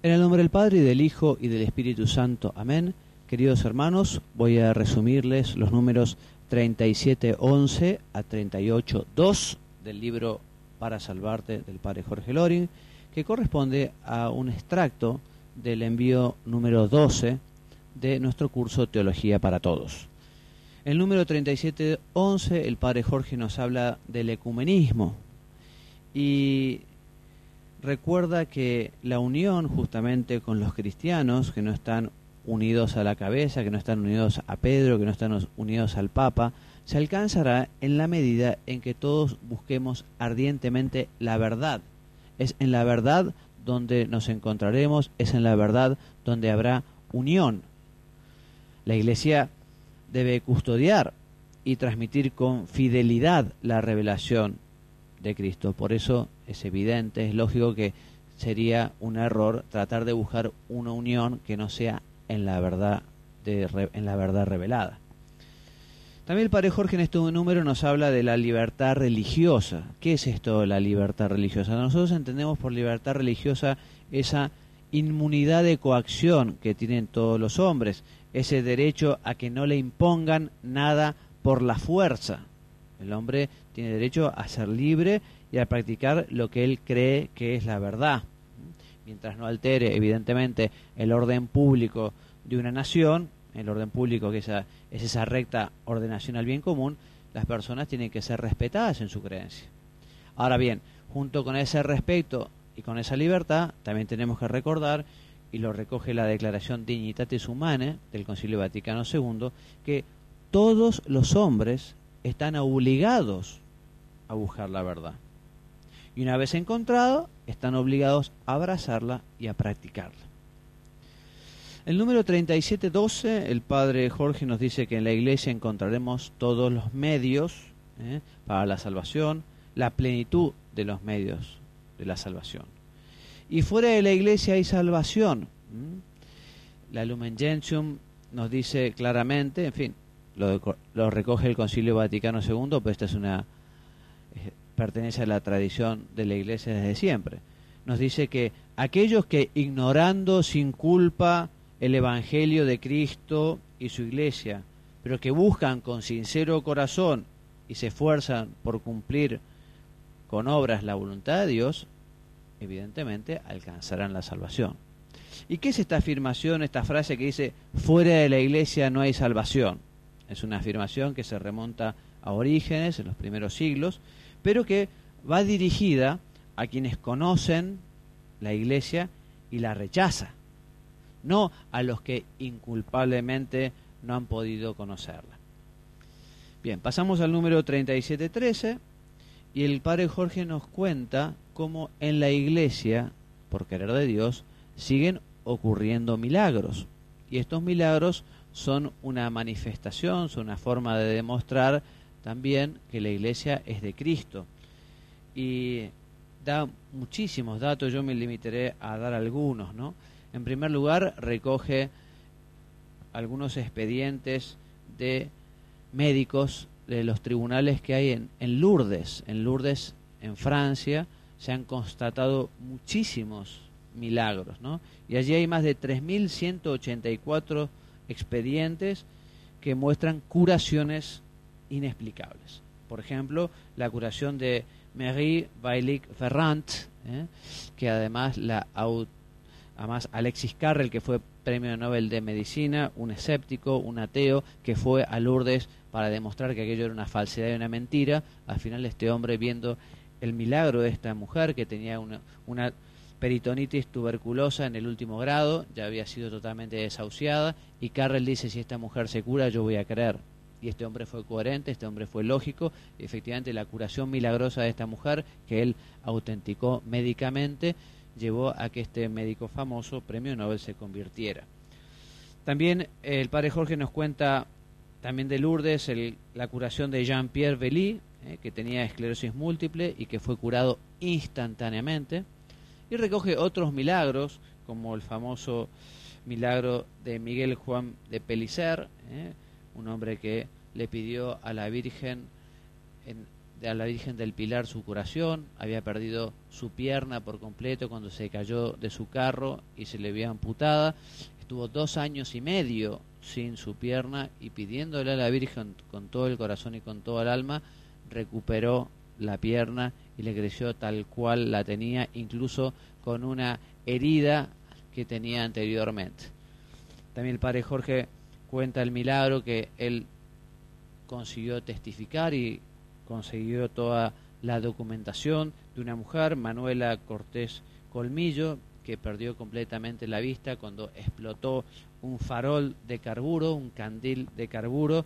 En el nombre del Padre, y del Hijo, y del Espíritu Santo. Amén. Queridos hermanos, voy a resumirles los números 37:11 a 38:2 del libro Para Salvarte del Padre Jorge Loring, que corresponde a un extracto del envío número 12 de nuestro curso Teología para Todos. El número 37:11, el Padre Jorge nos habla del ecumenismo y recuerda que la unión justamente con los cristianos que no están unidos a la cabeza, que no están unidos a Pedro, que no están unidos al Papa, se alcanzará en la medida en que todos busquemos ardientemente la verdad. Es en la verdad donde nos encontraremos, es en la verdad donde habrá unión. La Iglesia debe custodiar y transmitir con fidelidad la revelación de Cristo. Por eso es evidente, es lógico que sería un error tratar de buscar una unión que no sea en la verdad revelada. También el Padre Jorge en este número nos habla de la libertad religiosa. ¿Qué es esto de la libertad religiosa? Nosotros entendemos por libertad religiosa esa inmunidad de coacción que tienen todos los hombres, ese derecho a que no le impongan nada por la fuerza. El hombre tiene derecho a ser libre y a practicar lo que él cree que es la verdad. Mientras no altere, evidentemente, el orden público de una nación, el orden público que es esa recta ordenación al bien común, las personas tienen que ser respetadas en su creencia. Ahora bien, junto con ese respeto y con esa libertad, también tenemos que recordar, y lo recoge la Declaración Dignitatis Humanae del Concilio Vaticano II, que todos los hombres están obligados a buscar la verdad. Y una vez encontrado, están obligados a abrazarla y a practicarla. El número 37:12, el Padre Jorge nos dice que en la Iglesia encontraremos todos los medios para la salvación, la plenitud de los medios de la salvación. Y fuera de la Iglesia hay salvación. La Lumen Gentium nos dice claramente, en fin, lo recoge el Concilio Vaticano II, pero esta es pertenece a la tradición de la Iglesia desde siempre. Nos dice que aquellos que ignorando sin culpa el Evangelio de Cristo y su Iglesia, pero que buscan con sincero corazón y se esfuerzan por cumplir con obras la voluntad de Dios, evidentemente alcanzarán la salvación. ¿Y qué es esta afirmación, esta frase que dice fuera de la Iglesia no hay salvación? Es una afirmación que se remonta a Orígenes en los primeros siglos, pero que va dirigida a quienes conocen la Iglesia y la rechazan, no a los que inculpablemente no han podido conocerla. Bien, pasamos al número 37:13, y el Padre Jorge nos cuenta cómo en la Iglesia, por querer de Dios, siguen ocurriendo milagros. Y estos milagros son una manifestación, son una forma de demostrar también que la Iglesia es de Cristo. Y da muchísimos datos, yo me limitaré a dar algunos, ¿no? En primer lugar, recoge algunos expedientes de médicos de los tribunales que hay en Lourdes. En Lourdes, en Francia, se han constatado muchísimos milagros, ¿no? Y allí hay más de 3.184 expedientes que muestran curaciones inexplicables. Por ejemplo, la curación de Marie Bailly-Ferrand, que además Alexis Carrel, que fue premio Nobel de Medicina, un escéptico, un ateo, que fue a Lourdes para demostrar que aquello era una falsedad y una mentira. Al final este hombre, viendo el milagro de esta mujer que tenía una peritonitis tuberculosa en el último grado, ya había sido totalmente desahuciada, y Carrel dice, si esta mujer se cura, yo voy a creer. Y este hombre fue coherente, este hombre fue lógico, y efectivamente la curación milagrosa de esta mujer, que él autenticó médicamente, llevó a que este médico famoso, premio Nobel, se convirtiera. También el Padre Jorge nos cuenta también de Lourdes la curación de Jean-Pierre Belly, que tenía esclerosis múltiple y que fue curado instantáneamente. Y recoge otros milagros, como el famoso milagro de Miguel Juan de Pellicer, un hombre que le pidió a la Virgen a la Virgen del Pilar su curación, había perdido su pierna por completo cuando se cayó de su carro y se le había amputada, estuvo 2 años y medio sin su pierna y pidiéndole a la Virgen con todo el corazón y con toda el alma, recuperó la pierna y le creció tal cual la tenía, incluso con una herida que tenía anteriormente. También el padre Jorge cuenta el milagro que él consiguió testificar y consiguió toda la documentación de una mujer, Manuela Cortés Colmillo, que perdió completamente la vista cuando explotó un farol de carburo, un candil de carburo,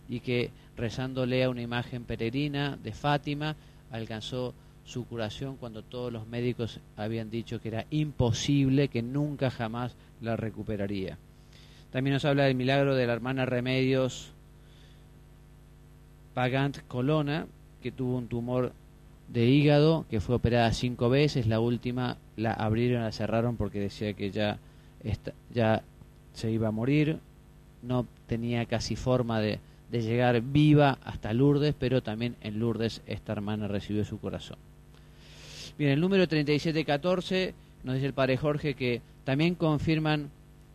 y que rezándole a una imagen peregrina de Fátima alcanzó su curación cuando todos los médicos habían dicho que era imposible, que nunca jamás la recuperaría. También nos habla del milagro de la hermana Remedios Pagant Colonna, que tuvo un tumor de hígado, que fue operada 5 veces, la última la abrieron, la cerraron porque decía que ya se iba a morir, no tenía casi forma de llegar viva hasta Lourdes, pero también en Lourdes esta hermana recibió su corazón. Bien, el número 3714 nos dice el padre Jorge que también confirman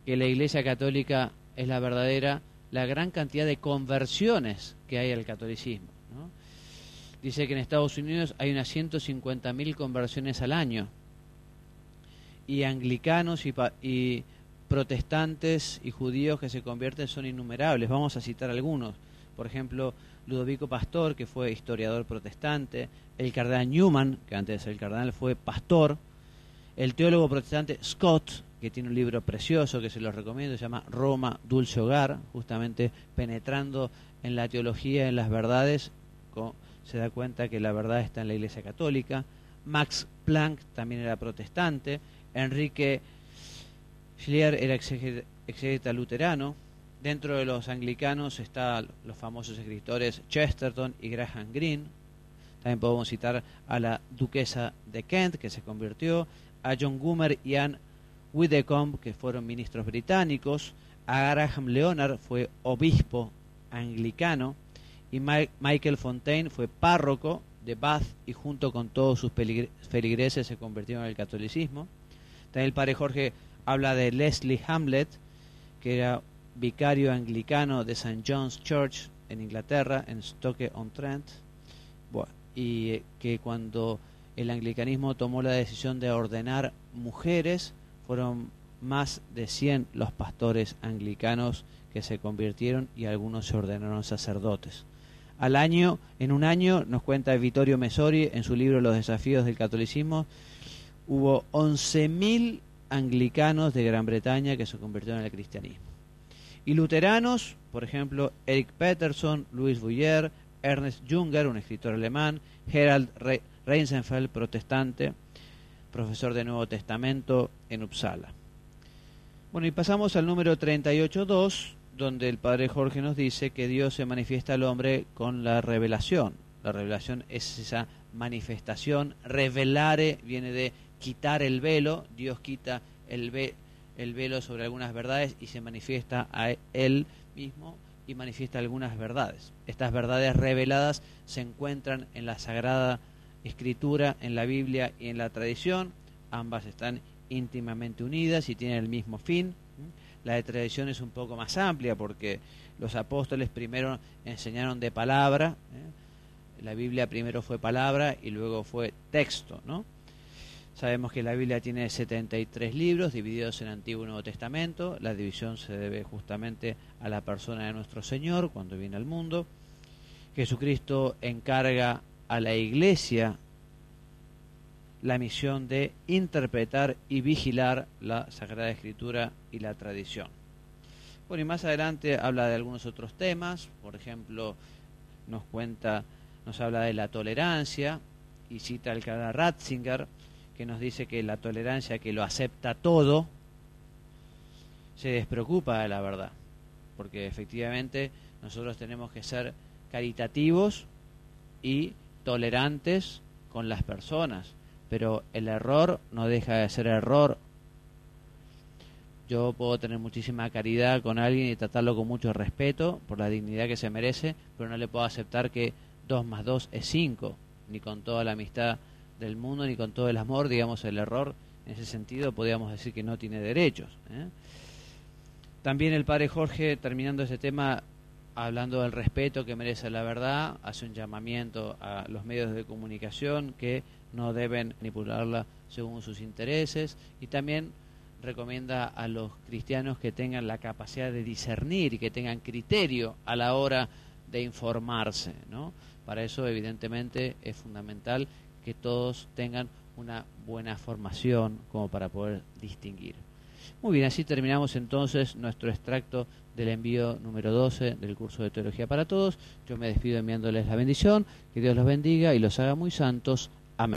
que la Iglesia Católica es la verdadera, la gran cantidad de conversiones que hay al catolicismo, ¿no? Dice que en Estados Unidos hay unas 150.000 conversiones al año, y anglicanos y protestantes y judíos que se convierten son innumerables. Vamos a citar algunos. Por ejemplo, Ludovico Pastor, que fue historiador protestante, el cardenal Newman, que antes de ser el cardenal fue pastor, el teólogo protestante Scott, que tiene un libro precioso que se los recomiendo, se llama Roma, Dulce Hogar, justamente penetrando en la teología, en las verdades, se da cuenta que la verdad está en la Iglesia Católica. Max Planck también era protestante, Enrique Schlier era exégeta luterano. Dentro de los anglicanos están los famosos escritores Chesterton y Graham Greene. También podemos citar a la duquesa de Kent, que se convirtió, a John Goomer y Anne Widdecombe, que fueron ministros británicos, a Graham Leonard, fue obispo anglicano, y Michael Fontaine fue párroco de Bath y junto con todos sus feligreses se convirtieron al catolicismo. También el padre Jorge habla de Leslie Hamlet, que era vicario anglicano de St. John's Church en Inglaterra, en Stoke-on-Trent, y que cuando el anglicanismo tomó la decisión de ordenar mujeres, fueron más de 100 los pastores anglicanos que se convirtieron y algunos se ordenaron sacerdotes. En un año, nos cuenta Vittorio Messori en su libro Los desafíos del catolicismo, hubo 11.000 anglicanos de Gran Bretaña que se convirtieron al cristianismo. Y luteranos, por ejemplo, Eric Peterson, Louis Bouyer, Ernest Junger, un escritor alemán, Gerald Reisenfeld, protestante, profesor de Nuevo Testamento en Uppsala. Bueno, y pasamos al número 38.2, donde el padre Jorge nos dice que Dios se manifiesta al hombre con la revelación. La revelación es esa manifestación. Revelare viene de quitar el velo. Dios quita el velo sobre algunas verdades y se manifiesta a Él mismo y manifiesta algunas verdades. Estas verdades reveladas se encuentran en la Sagrada Escritura, en la Biblia y en la tradición. Ambas están íntimamente unidas y tienen el mismo fin. La de tradición es un poco más amplia porque los apóstoles primero enseñaron de palabra, la Biblia primero fue palabra y luego fue texto, ¿no? Sabemos que la Biblia tiene 73 libros divididos en Antiguo y Nuevo Testamento. La división se debe justamente a la persona de nuestro Señor cuando viene al mundo. Jesucristo encarga a la Iglesia la misión de interpretar y vigilar la Sagrada Escritura y la tradición. Bueno, y más adelante habla de algunos otros temas. Por ejemplo, nos habla de la tolerancia y cita al cardenal Ratzinger, que nos dice que la tolerancia, que lo acepta todo, se despreocupa de la verdad, porque efectivamente nosotros tenemos que ser caritativos y tolerantes con las personas, pero el error no deja de ser error. Yo puedo tener muchísima caridad con alguien y tratarlo con mucho respeto por la dignidad que se merece, pero no le puedo aceptar que 2 más 2 es 5, ni con toda la amistad del mundo, ni con todo el amor, digamos, el error, en ese sentido, podríamos decir que no tiene derechos. También el padre Jorge, terminando ese tema, hablando del respeto que merece la verdad, hace un llamamiento a los medios de comunicación que no deben manipularla según sus intereses, y también recomienda a los cristianos que tengan la capacidad de discernir y que tengan criterio a la hora de informarse, ¿no? Para eso, evidentemente, es fundamental que todos tengan una buena formación como para poder distinguir. Muy bien, así terminamos entonces nuestro extracto del envío número 12 del curso de Teología para Todos. Yo me despido enviándoles la bendición, que Dios los bendiga y los haga muy santos.